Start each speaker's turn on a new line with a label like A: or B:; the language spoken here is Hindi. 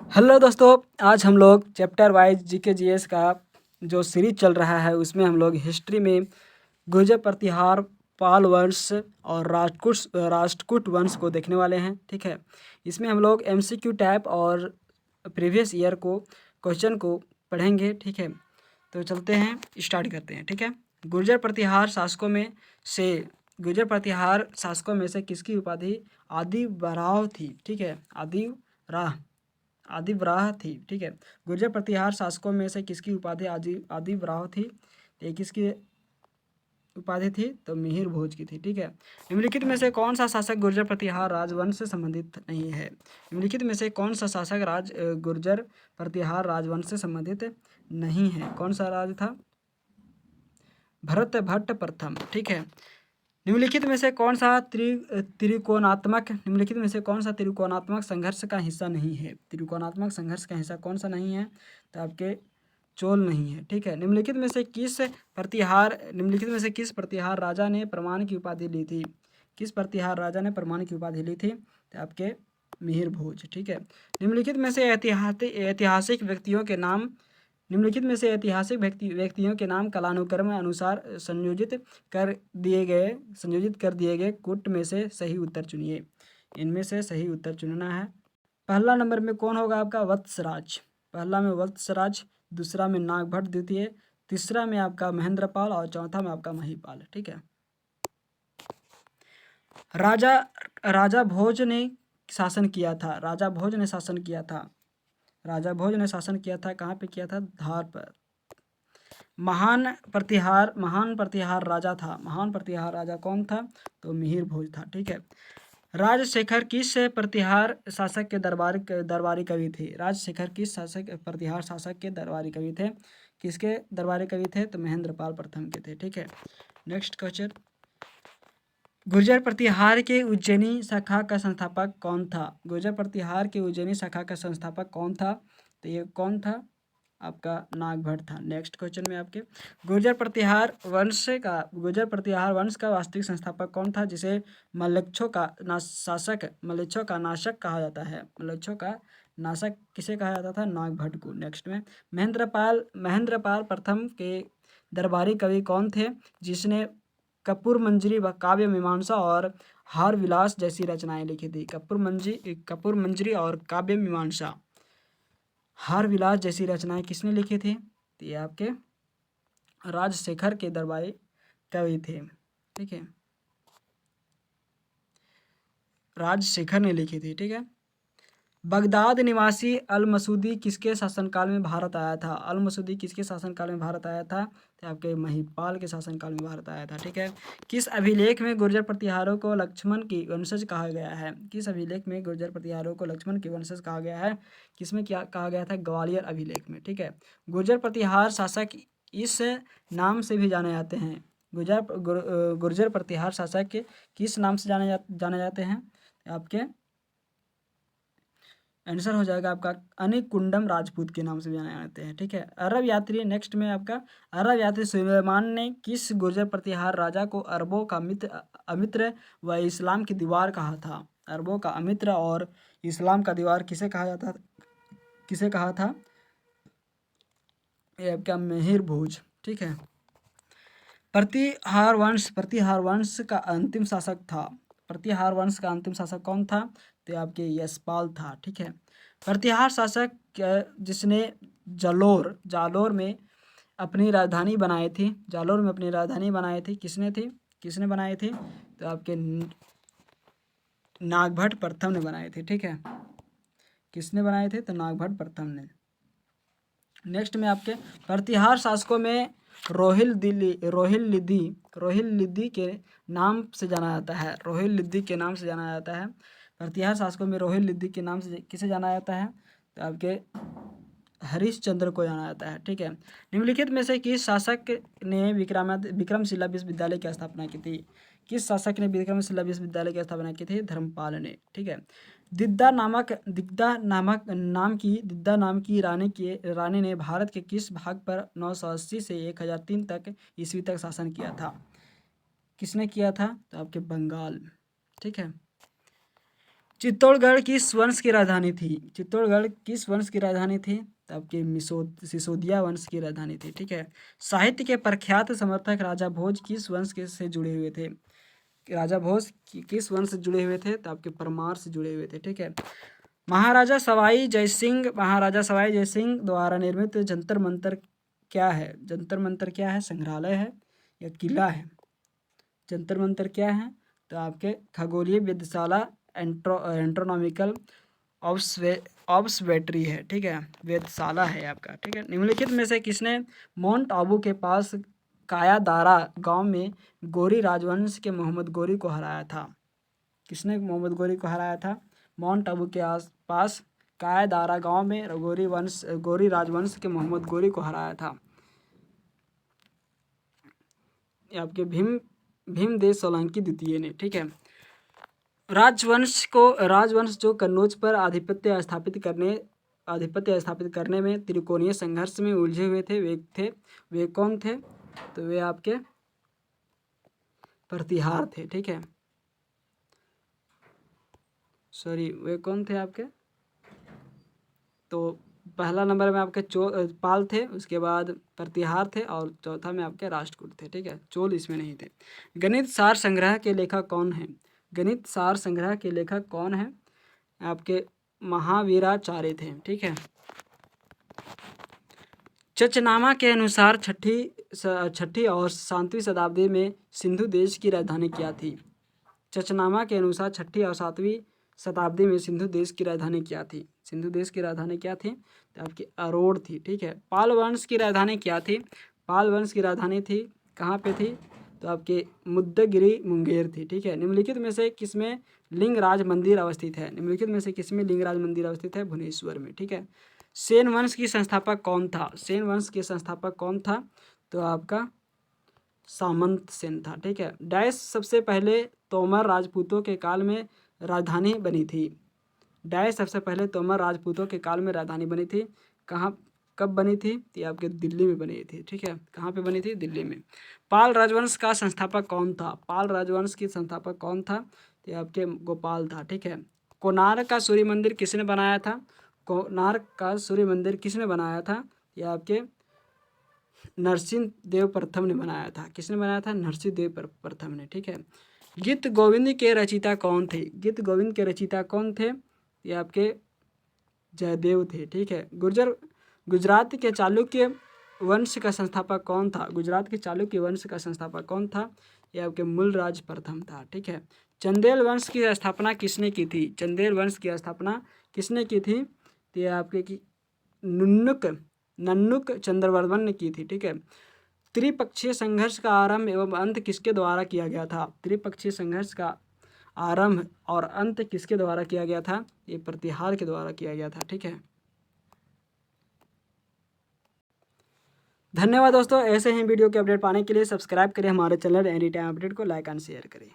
A: हेलो दोस्तों, आज हम लोग चैप्टर वाइज जीके जीएस का जो सीरीज चल रहा है उसमें हम लोग हिस्ट्री में गुर्जर प्रतिहार, पाल वंश और राष्ट्रकूट वंश को देखने वाले हैं। ठीक है, इसमें हम लोग एमसीक्यू टाइप और प्रीवियस ईयर को क्वेश्चन को पढ़ेंगे। ठीक है, तो चलते हैं, स्टार्ट करते हैं। ठीक है, गुर्जर प्रतिहार शासकों में से गुर्जर प्रतिहार शासकों में से किसकी उपाधि आदि बराव थी? ठीक है, आदि वराह थी। ठीक है, गुर्जर प्रतिहार शासकों में से किसकी उपाधि आदि वराह थी? ये किसकी उपाधि थी? तो मिहिर भोज की थी। ठीक है, निम्नलिखित में से कौन सा शासक गुर्जर प्रतिहार राजवंश से संबंधित नहीं है? निम्नलिखित में से कौन सा शासक गुर्जर प्रतिहार राजवंश से संबंधित नहीं है? कौन सा राज था? भरत भट्ट प्रथम। ठीक है, निम्नलिखित में से कौन सा त्रिकोणात्मक संघर्ष का हिस्सा नहीं है? त्रिकोणात्मक संघर्ष का हिस्सा कौन सा नहीं है? तो आपके चोल नहीं है। ठीक है, निम्नलिखित में से किस प्रतिहार राजा ने प्रमाण की उपाधि ली थी? किस प्रतिहार राजा ने प्रमाण की उपाधि ली थी? तो आपके मिहिर भोज। ठीक है, निम्नलिखित में से ऐतिहासिक व्यक्तियों के नाम व्यक्तियों के नाम कालानुक्रम अनुसार संयोजित कर दिए गए कूट में से सही उत्तर चुनिए। इनमें से सही उत्तर चुनना है। पहला नंबर में कौन होगा आपका? वत्सराज। पहला में वत्सराज, दूसरा में नागभट्ट द्वितीय, तीसरा में आपका महेंद्रपाल और चौथा में आपका महिपाल। ठीक है, राजा राजा भोज ने शासन किया था। राजा भोज ने शासन किया था कहाँ पे किया था? धार पर। महान प्रतिहार राजा कौन था? तो मिहिर भोज था। ठीक है, राजशेखर किस प्रतिहार शासक के दरबारी कवि थे? राजशेखर किस प्रतिहार शासक के दरबारी कवि थे? किसके दरबारी कवि थे? तो महेंद्रपाल प्रथम के थे। ठीक है, नेक्स्ट क्वेश्चन, गुर्जर प्रतिहार के उज्जैनी शाखा का संस्थापक कौन था? गुर्जर प्रतिहार के उज्जैनी शाखा का संस्थापक कौन था? तो ये कौन था? आपका नागभट्ट था। नेक्स्ट क्वेश्चन में आपके गुर्जर प्रतिहार वंश का वास्तविक संस्थापक कौन था, जिसे मल्लेच्छों का नाशक कहा जाता है? मल्लेच्छों का नाशक किसे कहा जाता था? नागभट्ट को। नेक्स्ट में महेंद्रपाल प्रथम के दरबारी कवि कौन थे, जिसने कपूर मंजरी व काव्य मीमांसा और हार विलास जैसी रचनाएं लिखी थी? कपूर मंजरी और काव्य मीमांसा, हार विलास जैसी रचनाएं किसने लिखी थी? तो ये आपके राजशेखर के दरबारी कवि थे। ठीक है, राजशेखर ने लिखी थी। ठीक है, बगदाद निवासी अल मसूदी किसके शासनकाल में भारत आया था? अल मसूदी किसके शासनकाल में भारत आया था? तो आपके महिपाल के शासनकाल में भारत आया था। ठीक है, किस अभिलेख में गुर्जर प्रतिहारों को लक्ष्मण की वंशज कहा गया है? किस अभिलेख में गुर्जर प्रतिहारों को लक्ष्मण की वंशज कहा गया है? किसमें क्या कहा गया था? ग्वालियर अभिलेख में। ठीक है, गुर्जर प्रतिहार शासक इस नाम से भी जाने जाते हैं। गुर्जर प्रतिहार शासक किस नाम से जाने जाते हैं? आपके आंसर हो जाएगा आपका अनिकुंडम राजपूत के नाम से जाने जाते हैं। ठीक है, अरब यात्री, नेक्स्ट में आपका अरब यात्री सुलेमान ने किस गुर्जर प्रतिहार राजा को अरबों का अमित्र व इस्लाम की दीवार कहा था? अरबों का अमित्र और इस्लाम का दीवार किसे कहा था? ये आपका मिहिर भोज। ठीक है, प्रतिहार वंश का अंतिम शासक कौन था? तो आपके यशपाल था। ठीक है, प्रतिहार शासक जिसने जालोर में अपनी राजधानी बनाई थी, किसने बनाई थी? तो आपके नागभट्ट प्रथम ने बनाई थी। ठीक है, किसने बनाए थे? तो नागभट्ट प्रथम ने। नेक्स्ट में आपके प्रतिहार शासकों में रोहिल लिद्दी के नाम से जाना जाता है। प्रतिहार शासकों में रोहिल लिद्दी के नाम से किसे जाना जाता है? तो आपके हरिश्चंद्र को जाना जाता है। ठीक है, निम्नलिखित में से किस शासक ने विक्रमशिला विश्वविद्यालय की स्थापना की थी? किस शासक ने विक्रमशिला विश्वविद्यालय की स्थापना की थी? धर्मपाल ने। ठीक है, दिद्दा नाम की रानी ने भारत के किस भाग पर 980 से 1003 तक ईस्वी तक शासन किया था? किसने किया था? तो आपके बंगाल। ठीक है, चित्तौड़गढ़ किस वंश की राजधानी थी? चित्तौड़गढ़ किस वंश की राजधानी थी? तो आपके सिसोदिया वंश की राजधानी थी। ठीक है। साहित्य के प्रख्यात समर्थक राजा भोज किस वंश के से जुड़े हुए थे? राजा भोज किस वंश से जुड़े हुए थे? तो आपके परमार से जुड़े हुए थे। ठीक है। महाराजा सवाई जयसिंह द्वारा निर्मित जंतर मंतर क्या है? जंतर मंतर क्या है? संग्रहालय है या किला है? जंतर मंतर क्या है? तो आपके खगोलीय वेधशाला एंट्रोनॉमिकल ऑब्सर्वेटरी है। ठीक है। वेधशाला है आपका। ठीक है। निम्नलिखित में से किसने माउंट आबू के पास कायादारा गांव में गोरी राजवंश के मोहम्मद गोरी को हराया था? किसने मोहम्मद गोरी को हराया था? माउंट आबू के आसपास कायादारा गांव में गोरी राजवंश के मोहम्मद गोरी को हराया था। ये आपके भीमदेव सोलंकी द्वितीय ने। ठीक है। राजवंश जो कन्नौज पर आधिपत्य स्थापित करने में त्रिकोणीय संघर्ष में उलझे हुए थे, वे कौन थे? तो वे आपके प्रतिहार थे। ठीक है। सॉरी, वे कौन थे आपके? तो पहला नंबर में आपके पाल थे, उसके बाद प्रतिहार थे और चौथा में आपके राष्ट्रकूट थे। ठीक है। चोल इसमें नहीं थे। गणित सार संग्रह के लेखक कौन है? गणित सार संग्रह के लेखक कौन है? आपके महावीराचार्य थे। ठीक है। चचनामा के अनुसार छठी और 7वीं शताब्दी में सिंधु देश की राजधानी क्या थी? चचनामा के अनुसार 6ठी और 7वीं शताब्दी में सिंधु देश की राजधानी क्या थी? सिंधु देश की राजधानी क्या थी? तो आपकी अरोड़ थी। ठीक है। पाल वंश की राजधानी क्या थी? पाल वंश की राजधानी थी, कहाँ पे थी? तो आपके मुद्दगिरी मुंगेर थी। ठीक है। निम्नलिखित में से किसमें लिंगराज मंदिर अवस्थित है? निम्नलिखित में से किसमें लिंगराज मंदिर अवस्थित है? भुवनेश्वर में। ठीक है। सेन वंश की संस्थापक कौन था? सेन वंश के संस्थापक कौन था? तो आपका सामंत सेन था। ठीक है। डैश सबसे पहले तोमर राजपूतों के काल में राजधानी बनी थी? डैश सबसे पहले तोमर राजपूतों के काल में राजधानी बनी थी? कहाँ, कब बनी थी? ये आपके दिल्ली में बनी थी। ठीक है। कहाँ पे बनी थी? दिल्ली में। पाल राजवंश का संस्थापक कौन था? पाल राजवंश की संस्थापक कौन था? ये आपके गोपाल था। ठीक है। कोणार्क का सूर्य मंदिर किसने बनाया था? कोणार्क का सूर्य मंदिर किसने बनाया था? ये आपके नरसिंह देव प्रथम ने बनाया था। किसने बनाया था? नरसिंह देव प्रथम ने। ठीक है। गीत गोविंद के रचयिता कौन थे? गीत गोविंद के रचयिता कौन थे? ये आपके जयदेव थे। ठीक है। गुजरात के चालुक्य वंश का संस्थापक कौन था? गुजरात के चालुक्य वंश का संस्थापक कौन था? ये आपके मूलराज प्रथम था। ठीक है। चंदेल वंश की स्थापना किसने की थी? चंदेल वंश की स्थापना किसने की थी? तो ये आपके नन्नुक चंद्रवर्मन ने की थी। ठीक है। त्रिपक्षीय संघर्ष का आरंभ एवं अंत किसके द्वारा किया गया था? त्रिपक्षीय संघर्ष का आरंभ और अंत किसके द्वारा किया गया था? ये प्रतिहार के द्वारा किया गया था। ठीक है। धन्यवाद दोस्तों। ऐसे ही वीडियो के अपडेट पाने के लिए सब्सक्राइब करें हमारे चैनल एनी टाइम अपडेट को, लाइक एंड शेयर करें।